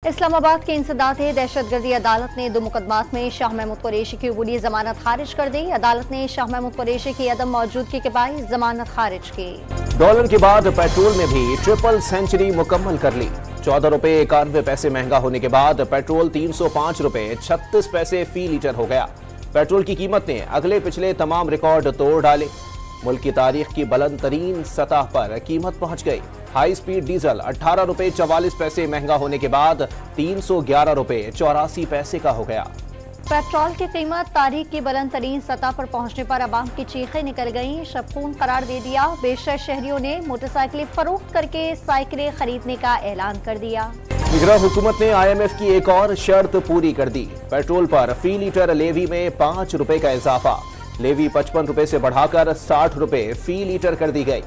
इस्लामाबाद के इंसदाद दहशतगर्दी अदालत ने 2 मुकदमात में शाह महमूद कुरैशी की अबूरी जमानत खारिज कर दी। अदालत ने शाह महमूद कुरैशी की अदम मौजूदगी के बायस जमानत खारिज की। डॉलर के बाद पेट्रोल में भी ट्रिपल सेंचुरी मुकम्मल कर ली। 14 रुपए 91 पैसे महंगा होने के बाद पेट्रोल 305 रुपए 36 पैसे फी लीटर हो गया। पेट्रोल की कीमत ने अगले पिछले तमाम रिकॉर्ड तोड़ डाले। मुल्क की तारीख की बुलंद तरीन सतह पर कीमत पहुंच गई। हाई स्पीड डीजल 18 रुपए 44 पैसे महंगा होने के बाद 311 रुपए 84 पैसे का हो गया। पेट्रोल की कीमत तारीख की बुलंद तरीन सतह पर पहुंचने पर अवाम की चीखें निकल गईं। शबखून करार दे दिया। बेशतर शहरियों ने मोटरसाइकिलें फरोख्त करके साइकिलें खरीदने का ऐलान कर दिया। निगरान हुकूमत ने IMF की एक और शर्त पूरी कर दी। पेट्रोल पर फी लीटर लेवी में 5 रुपए का इजाफा। लेवी 55 रुपए से बढ़ाकर 60 रुपए फी लीटर कर दी गई।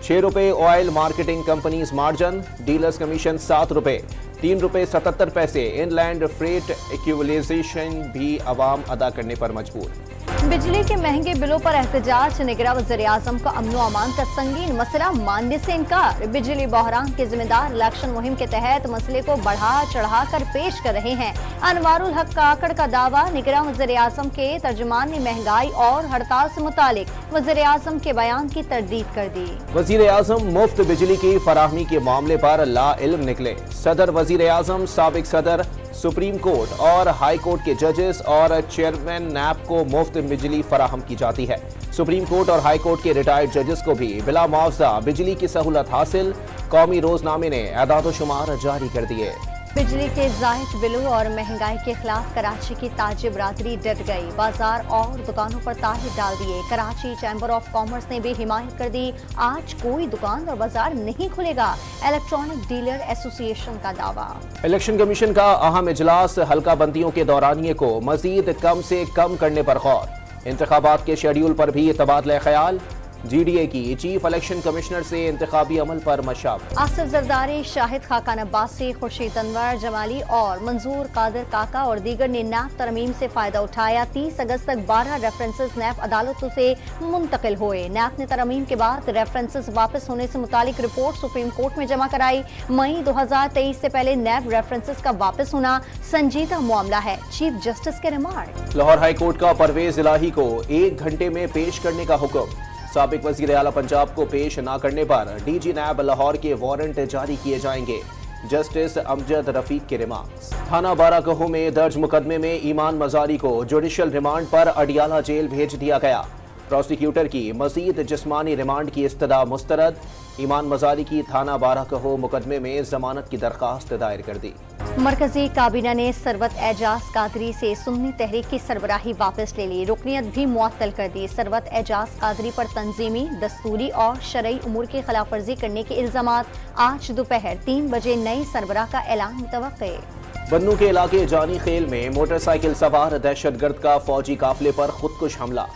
6 रुपए oil marketing companies margin, dealers commission 7 रुपए, 3 रुपए 77 पैसे इनलैंड फ्रेट इक्विलाइजेशन भी अवाम अदा करने पर मजबूर। बिजली के महंगे बिलों पर एहतजाज। निगरान वज़ीर-ए-आज़म को अमन व अमान का संगीन मसला मानने से इनकार। बिजली बहरान के जिम्मेदार इलेक्शन मुहिम के तहत मसले को बढ़ा चढ़ा कर पेश कर रहे हैं। अनवारुल हक काकड़ का दावा। निगरान वज़ीर-ए-आज़म के तर्जुमान ने महंगाई और हड़ताल से मुतालिक वज़ीर-ए-आज़म के बयान की तरदीद कर दी। वज़ीर-ए-आज़म मुफ्त बिजली की फराहमी के मामले पर ला इल्म निकले। सदर वज़ीर-ए-आज़म, साबिक सदर, सुप्रीम कोर्ट और हाई कोर्ट के जजेस और चेयरमैन नैब को मुफ्त बिजली फराहम की जाती है। सुप्रीम कोर्ट और हाई कोर्ट के रिटायर्ड जजेस को भी बिला मुआवजा बिजली की सहूलत हासिल। कौमी रोजनामे ने एदाद-ओ-शुमार जारी कर दिए। बिजली के जायद बिलों और महंगाई के खिलाफ कराची की ताजी बरादरी डट गई। बाजार और दुकानों पर ताले डाल दिए। कराची चैम्बर ऑफ कॉमर्स ने भी हिमायत कर दी। आज कोई दुकान और बाजार नहीं खुलेगा। इलेक्ट्रॉनिक डीलर एसोसिएशन का दावा। इलेक्शन कमीशन का अहम इजलास। हल्का बंदियों के दौरानिये को मजीद कम से कम करने पर गौर। इंतखाबात के शेड्यूल पर भी तबादला ख्याल। GDA की चीफ इलेक्शन कमिश्नर से इंतखाबी अमल पर मशवरा। आसिफ जरदारी, शाहिद खाकान अब्बासी, खुर्शीद अनवर, जमाली और मंजूर कादिर काका और दीगर ने नैब तरमीम से फायदा उठाया। 30 अगस्त तक 12 रेफरेंसेस नैब अदालतों से मुंतकिल हुए। नैब ने तरमीम के बाद रेफरेंसेस वापस होने से मुतालिक रिपोर्ट सुप्रीम कोर्ट में जमा कराई। मई 2023 से पहले नैब रेफरेंसेस का वापस होना संजीदा मामला है। चीफ जस्टिस के रिमार्क। लाहौर हाई कोर्ट का परवेज इलाही को 1 घंटे में पेश करने का हुक्म। साबिक वज़ीर आला पंजाब को पेश न करने पर DG नैब लाहौर के वारंट जारी किए जाएंगे। जस्टिस अमजद रफीक के रिमार्क्स। थाना बाराकहो में दर्ज मुकदमे में ईमान मजारी को जुडिशल रिमांड पर अडियाला जेल भेज दिया गया। प्रोसिक्यूटर की मजीद जिस्मानी रिमांड की इस्तदा मुस्तरद। ईमान मजारी की थाना बाराकहो मुकदमे में जमानत की दरखास्त दायर कर दी। मरकजी काबीना ने सरवत एजाज कादरी से सुन्नी तहरीक की सरबराही वापस ले ली। रुकनियत भी मुअत्तल कर दी। सरवत एजाज कादरी पर तंजीमी, दस्तूरी और शरई उमूर की खिलाफ वर्जी करने के इल्जामात। आज दोपहर 3 बजे नई सरबराह का ऐलान मुतवक्के। बन्नू के इलाके जानी खेल में मोटरसाइकिल सवार दहशतगर्द का फौजी काफिले पर खुदकुश हमला।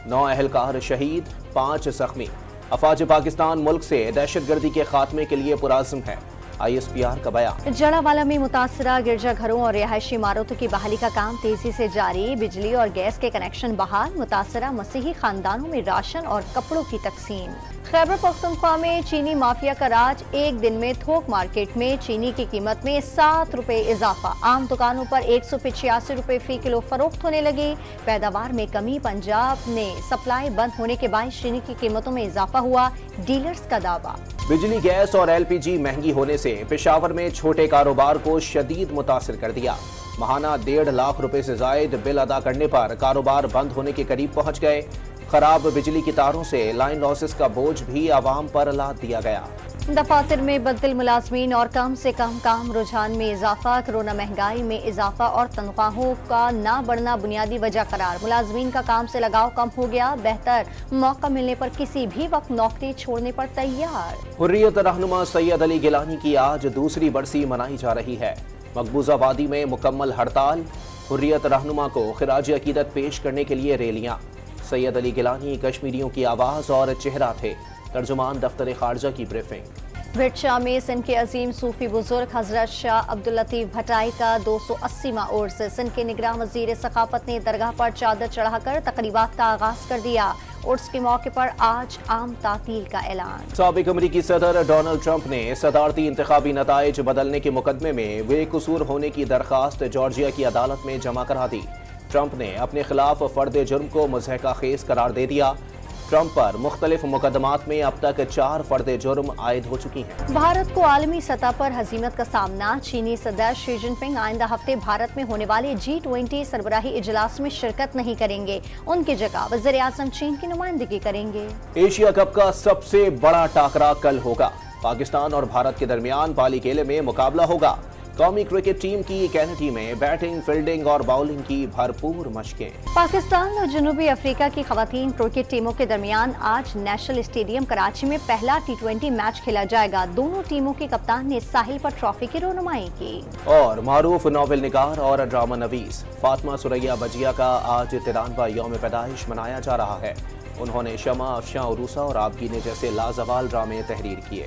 9 अहलकार शहीद, 5 जख्मी। अफवाज पाकिस्तान मुल्क से दहशतगर्दी के खात्मे के लिए पुराज़्म है। ISPR का बयान। जड़ावाला में मुतासरा गिरजाघरों और रिहायशी इमारतों की बहाली का काम तेजी से जारी। बिजली और गैस के कनेक्शन बहाल। मुतासरा मसीही खानदानों में राशन और कपड़ों की तकसीम। खैबर पख्तूनख्वा में चीनी माफिया का राज। एक दिन में थोक मार्केट में चीनी की कीमत में 7 रुपए इजाफा। आम दुकानों पर 185 रुपए फी किलो फरोख्त होने लगी। पैदावार में कमी। पंजाब में सप्लाई बंद होने के बाद चीनी की कीमतों में इजाफा हुआ। डीलर्स का दावा। बिजली, गैस और LPG महंगी होने से पेशावर में छोटे कारोबार को शदीद मुतासिर कर दिया। माहाना 1.5 लाख रुपए से जायद बिल अदा करने पर कारोबार बंद होने के करीब पहुंच गए। खराब बिजली की तारों से लाइन लॉसेस का बोझ भी आवाम पर लाद दिया गया। दफातर में बददिल मुलाजमीन और कम से कम काम रुझान में इजाफा। कोरोना महंगाई में इजाफा और तनख्वाहों का ना बढ़ना बुनियादी वजह करार। मुलाजमीन का काम से लगाव कम हो गया। बेहतर मौका मिलने पर किसी भी वक्त नौकरी छोड़ने पर तैयार। हुर्रियत रहनुमा सैयद अली गिलानी की आज दूसरी बरसी मनाई जा रही है। मकबूजा वादी में मुकम्मल हड़ताल। हुर्रियत रहनुमा को खिराज अकीदत पेश करने के लिए रैलियां। सैयद अली गिलानी कश्मीरियों की आवाज़ और चेहरा थे। तर्जुमान दफ्तर खारजा की ब्रीफिंग। विरचा में सिंध के अजीम सूफी बुजुर्ग हजरत शाह अब्दुल लतीफ भटाई का 280वां उर्स। सिंध के निगरान वजीर सकाफत ने दरगाह पर चादर चढ़ाकर तकरीबात का आगाज कर दिया। उर्स के मौके पर आज आम तातील का ऐलान। साबिक अमरीकी सदर डोनाल्ड ट्रंप ने सदारती इंतखाबी नताइज बदलने के मुकदमे में बेकसूर होने की दरखास्त जॉर्जिया की अदालत में जमा करा दी। ट्रंप ने अपने खिलाफ फर्द जुर्म को मुज़हका खेज करार दे दिया। ट्रंप पर मुख्तलिफ मुकदमात में अब तक 4 फर्द जुर्म आयद हो चुकी हैं। भारत को आलमी सतह पर हजीमत का सामना। चीनी सदर शी जिनपिंग आइंदा हफ्ते भारत में होने वाले G20 सरबराही इजलास में शिरकत नहीं करेंगे। उनकी जगह वज़ीर आज़म चीन की नुमाइंदगी करेंगे। एशिया कप का सबसे बड़ा टाकरा कल होगा। पाकिस्तान और भारत के दरमियान बालीकेले में मुकाबला होगा। कौमी क्रिकेट टीम की कैनेडी में बैटिंग, फील्डिंग और बाउलिंग की भरपूर मशकें। पाकिस्तान और जनूबी अफ्रीका की खवातीन क्रिकेट टीमों के दरमियान आज नेशनल स्टेडियम कराची में पहला T20 मैच खेला जाएगा। दोनों टीमों के कप्तान ने साहिल पर ट्रॉफी की रोनुमाई की। और मारूफ नॉवेल निगार और ड्रामा नवीस फातिमा सुरैया बजिया का आज 93वां यौम पैदाइश मनाया जा रहा है। उन्होंने शमा, अफशां, उरूसा और आबगीने जैसे लाजवाल ड्रामे तहरीर किए।